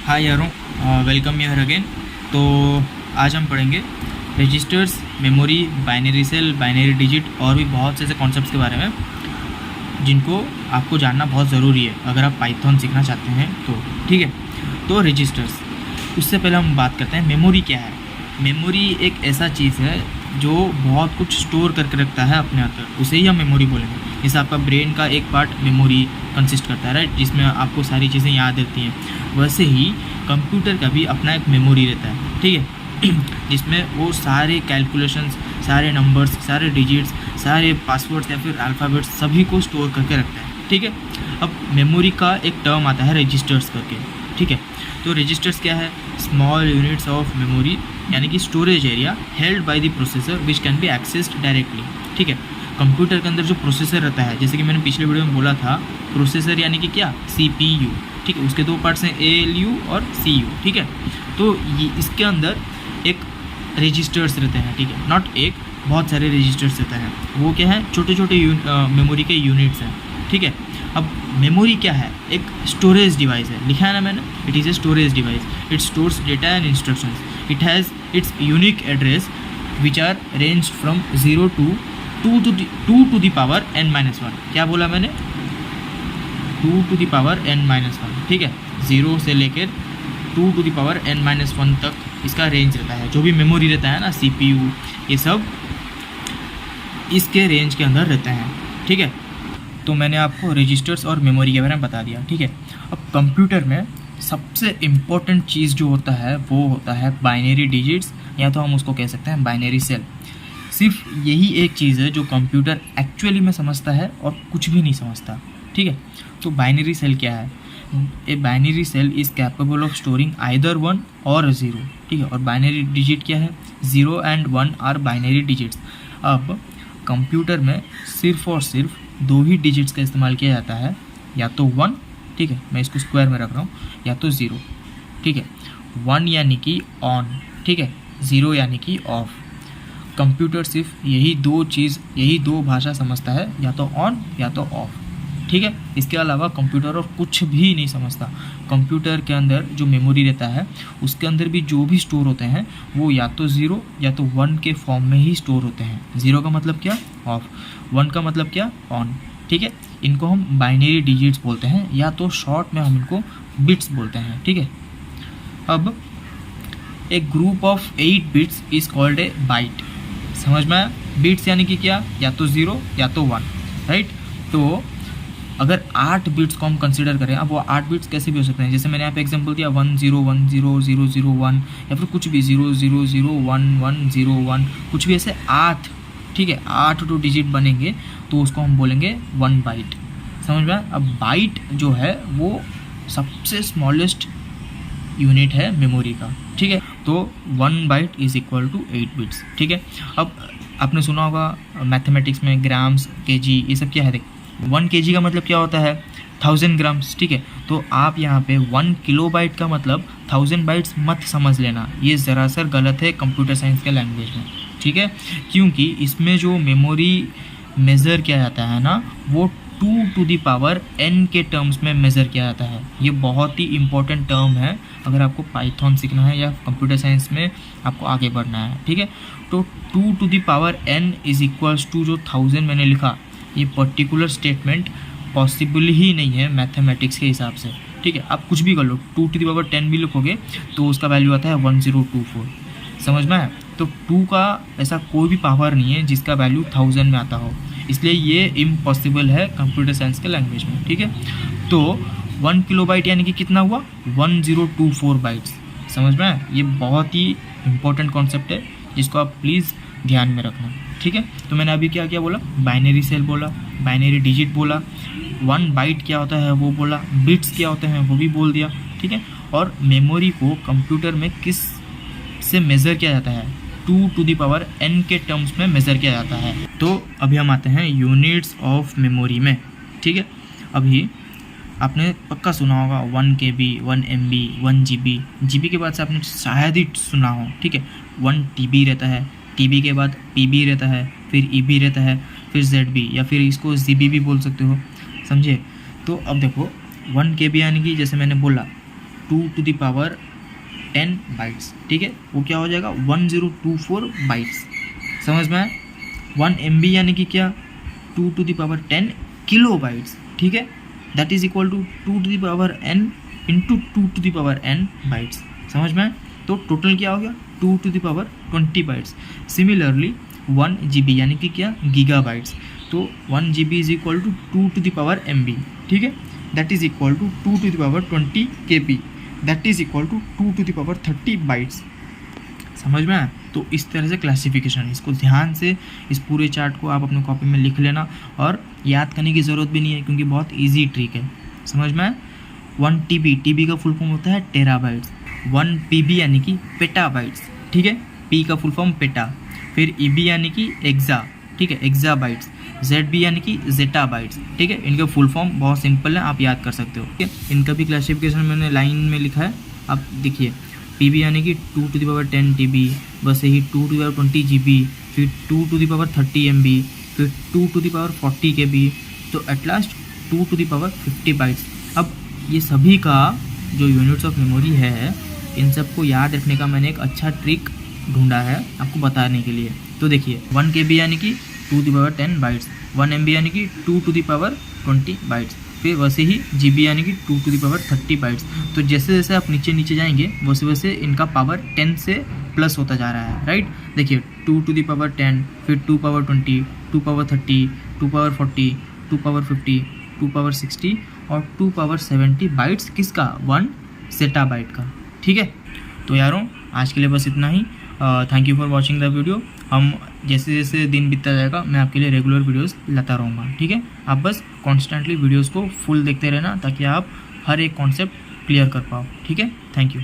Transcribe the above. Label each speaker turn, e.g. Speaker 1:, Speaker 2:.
Speaker 1: हाय यारों, welcome here again. तो आज हम पढ़ेंगे registers, memory, binary cell, binary digit और भी बहुत से ऐसे कॉन्सेप्ट्स के बारे में जिनको आपको जानना बहुत ज़रूरी है अगर आप पाइथन सीखना चाहते हैं तो। ठीक है, तो रजिस्टर्स, उससे पहले हम बात करते हैं मेमोरी क्या है। मेमोरी एक ऐसा चीज़ है जो बहुत कुछ स्टोर करके रखता है अपने अंदर, उसे ही हम मेमोरी बोलेंगे। जैसे आपका ब्रेन का एक पार्ट मेमोरी कंसिस्ट करता है, राइट, जिसमें आपको सारी चीज़ें याद रहती हैं। वैसे ही कंप्यूटर का भी अपना एक मेमोरी रहता है, ठीक है, जिसमें वो सारे कैलकुलेशंस, सारे नंबर्स, सारे डिजिट्स, सारे पासवर्ड्स या फिर अल्फ़ाबेट्स सभी को स्टोर करके रखता है। ठीक है, अब मेमोरी का एक टर्म आता है रजिस्टर्स करके। ठीक है, तो रजिस्टर्स क्या है? स्मॉल यूनिट्स ऑफ मेमोरी, यानी कि storage area held by the processor which can be accessed directly. ठीक है, कंप्यूटर के अंदर जो प्रोसेसर रहता है, जैसे कि मैंने पिछले वीडियो में बोला था, प्रोसेसर यानी कि क्या, CPU। ठीक है, उसके दो पार्ट्स हैं, ALU और CU। ठीक है, तो ये इसके अंदर एक रजिस्टर्स रहते हैं। ठीक है, नॉट एक, बहुत सारे रजिस्टर्स रहते हैं। वो क्या है? छोटे छोटे मेमोरी के यूनिट्स हैं। ठीक है, अब मेमोरी क्या है? एक स्टोरेज डिवाइस है, लिखा है ना मैंने, it is a storage device. It stores data and instructions. It has its unique address which are range from 0 to 2 to the power n-1। क्या बोला मैंने? 2 to the power n-1। ठीक है, 0 से लेकर 2 to the power n-1 तक इसका range रहता है। जो भी मेमोरी रहता है ना, CPU, ये सब इसके रेंज के अंदर रहते हैं। ठीक है, तो मैंने आपको रजिस्टर्स और मेमोरी के बारे में बता दिया। ठीक है, अब कंप्यूटर में सबसे इम्पोर्टेंट चीज़ जो होता है वो होता है बाइनरी डिजिट्स, या तो हम उसको कह सकते हैं बाइनरी सेल। सिर्फ यही एक चीज़ है जो कंप्यूटर एक्चुअली में समझता है और कुछ भी नहीं समझता। ठीक है, तो बाइनरी सेल क्या है? A binary cell is capable of storing either 1 और 0। ठीक है, और बाइनरी डिजिट क्या है? 0 and 1 आर बाइनरी डिजिट्स। अब कंप्यूटर में सिर्फ और सिर्फ दो ही डिजिट्स का इस्तेमाल किया जाता है, या तो 1, ठीक है, मैं इसको स्क्वायर में रख रहा हूँ, या तो 0। ठीक है, 1 यानी कि ऑन, ठीक है, 0 यानी कि ऑफ। कंप्यूटर सिर्फ यही दो भाषा समझता है, या तो ऑन या तो ऑफ। ठीक है, इसके अलावा कंप्यूटर और कुछ भी नहीं समझता। कंप्यूटर के अंदर जो मेमोरी रहता है उसके अंदर भी जो भी स्टोर होते हैं वो या तो 0 या तो 1 के फॉर्म में ही स्टोर होते हैं। 0 का मतलब क्या? ऑफ। 1 का मतलब क्या? ऑन। ठीक है, इनको हम बाइनरी डिजिट्स बोलते हैं, या तो शॉर्ट में हम इनको बिट्स बोलते हैं। ठीक है, अब एक group of 8 bits is called a bite. समझ में आया? बिट्स यानी कि क्या? या तो 0 या तो 1, राइट। तो अगर 8 बिट्स को हम कंसिडर करें, अब वो 8 बिट्स कैसे भी हो सकते हैं, जैसे मैंने यहाँ पे एग्जांपल दिया 1 0 1 0 0 0 1, या फिर कुछ भी 0 0 0 1 1 0 1, कुछ भी ऐसे 8। ठीक है, 8 तो डिजिट बनेंगे तो उसको हम बोलेंगे 1 बाइट। समझ में आया? अब बाइट जो है वो सबसे स्मॉलेस्ट यूनिट है मेमोरी का। ठीक है, तो 1 byte is equal to 8 bits. ठीक है, अब आपने सुना होगा मैथमेटिक्स में ग्राम्स, केजी, ये सब क्या है? देख, 1 kg का मतलब क्या होता है? 1000 ग्राम्स। ठीक है, तो आप यहाँ पे 1 किलोबाइट का मतलब 1000 बाइट्स मत समझ लेना, ये ज़रा सा गलत है कंप्यूटर साइंस के लैंग्वेज में। ठीक है, क्योंकि इसमें जो मेमोरी मेज़र किया जाता है ना, वो 2 to the power n के टर्म्स में मेज़र किया जाता है। ये बहुत ही इंपॉर्टेंट टर्म है अगर आपको पाइथन सीखना है या कंप्यूटर साइंस में आपको आगे बढ़ना है। ठीक है, तो 2 to the power n is equals to जो 1000 मैंने लिखा, ये पर्टिकुलर स्टेटमेंट पॉसिबल ही नहीं है मैथमेटिक्स के हिसाब से। ठीक है, आप कुछ भी कर लो, 2 to the power 10 भी लिखोगे तो उसका वैल्यू आता है 1024। समझ में आया? तो 2 का ऐसा कोई भी पावर नहीं है जिसका वैल्यू 1000 में आता हो, इसलिए ये इम्पॉसिबल है कंप्यूटर साइंस के लैंग्वेज में। ठीक है, तो 1 किलोबाइट यानी कि कितना हुआ? 1024 बाइट्स। समझ में आया? ये बहुत ही इंपॉर्टेंट कॉन्सेप्ट है जिसको आप प्लीज़ ध्यान में रखना। ठीक है, तो मैंने अभी क्या क्या बोला? बाइनरी सेल बोला, बाइनरी डिजिट बोला, 1 बाइट क्या होता है वो बोला, बिट्स क्या होते हैं वो भी बोल दिया। ठीक है, और मेमोरी को कंप्यूटर में किस से मेज़र किया जाता है? 2 to the power n के टर्म्स में मेज़र किया जाता है। तो अभी हम आते हैं यूनिट्स ऑफ मेमोरी में। ठीक है, अभी आपने पक्का सुना होगा 1 KB, 1 MB, 1 GB। GB के बाद से आपने शायद ही सुना हो। ठीक है, 1 TB रहता है, TB के बाद PB रहता है, फिर EB रहता है, फिर ZB, या फिर इसको ZB भी बोल सकते हो। समझे? तो अब देखो 1 KB यानी कि जैसे मैंने बोला 2^10 बाइट्स, ठीक है, वो क्या हो जाएगा 1024 बाइट्स, समझ में आया। 1 MB यानी कि क्या 2^10 किलो बाइट्स, ठीक है, that is equal to 2^n into 2^n bytes, समझ में आया। तो टोटल क्या हो गया 2^20 बाइट्स। सिमिलरली 1 GB यानी कि क्या गीगा बाइट्स, तो 1 GB is equal to 2^MB, ठीक है, that is equal to 2^20 KB, that is equal to 2^30 bytes, समझ में आया। तो इस तरह से क्लासिफिकेशन, इसको ध्यान से इस पूरे चार्ट को आप अपने कॉपी में लिख लेना, और याद करने की ज़रूरत भी नहीं है क्योंकि बहुत ईजी ट्रिक है, समझ में आया। 1 TB का फुल फॉर्म होता है टेराबाइट्स, 1 PB यानी कि पेटाबाइट्स, ठीक है, P का फुल फॉर्म पेटा, फिर EB यानी कि एक्सा, ठीक है, एक्साबाइट्स, ZB यानी कि जेटाबाइट्स, ठीक है। इनका फुल फॉर्म बहुत सिंपल है, आप याद कर सकते हो, ठीक है। इनका भी क्लासिफिकेशन मैंने लाइन में लिखा है, आप देखिए। PB यानी कि 2^10 TB, वैसे ही 2^20 GB, फिर 2^30 MB, फिर 2^40 KB, तो एट लास्ट 2^50 बाइट्स। अब ये सभी का जो यूनिट्स ऑफ मेमोरी है, इन सबको याद रखने का मैंने एक अच्छा ट्रिक ढूंढा है आपको बताने के लिए। तो देखिए 1 KB यानी कि 2^10 बाइट्स, 1 MB यानी कि 2^20 बाइट्स, फिर वैसे ही GB यानी कि 2^30 बाइट्स। तो जैसे जैसे आप नीचे नीचे जाएंगे वैसे वैसे इनका पावर 10 से प्लस होता जा रहा है, राइट। देखिए 2^10, फिर 2^20, 2^30, 2^40, 2^50, 2^60 और 2^70 बाइट्स किसका 1 ज़ेटाबाइट का, ठीक है। तो यारों आज के लिए बस इतना ही। Thank you for watching the video. हम जैसे जैसे दिन बीतता जाएगा मैं आपके लिए रेगुलर वीडियोस लाता रहूँगा, ठीक है। आप बस कॉन्स्टेंटली वीडियोस को फुल देखते रहना ताकि आप हर एक कॉन्सेप्ट क्लियर कर पाओ, ठीक है। Thank you.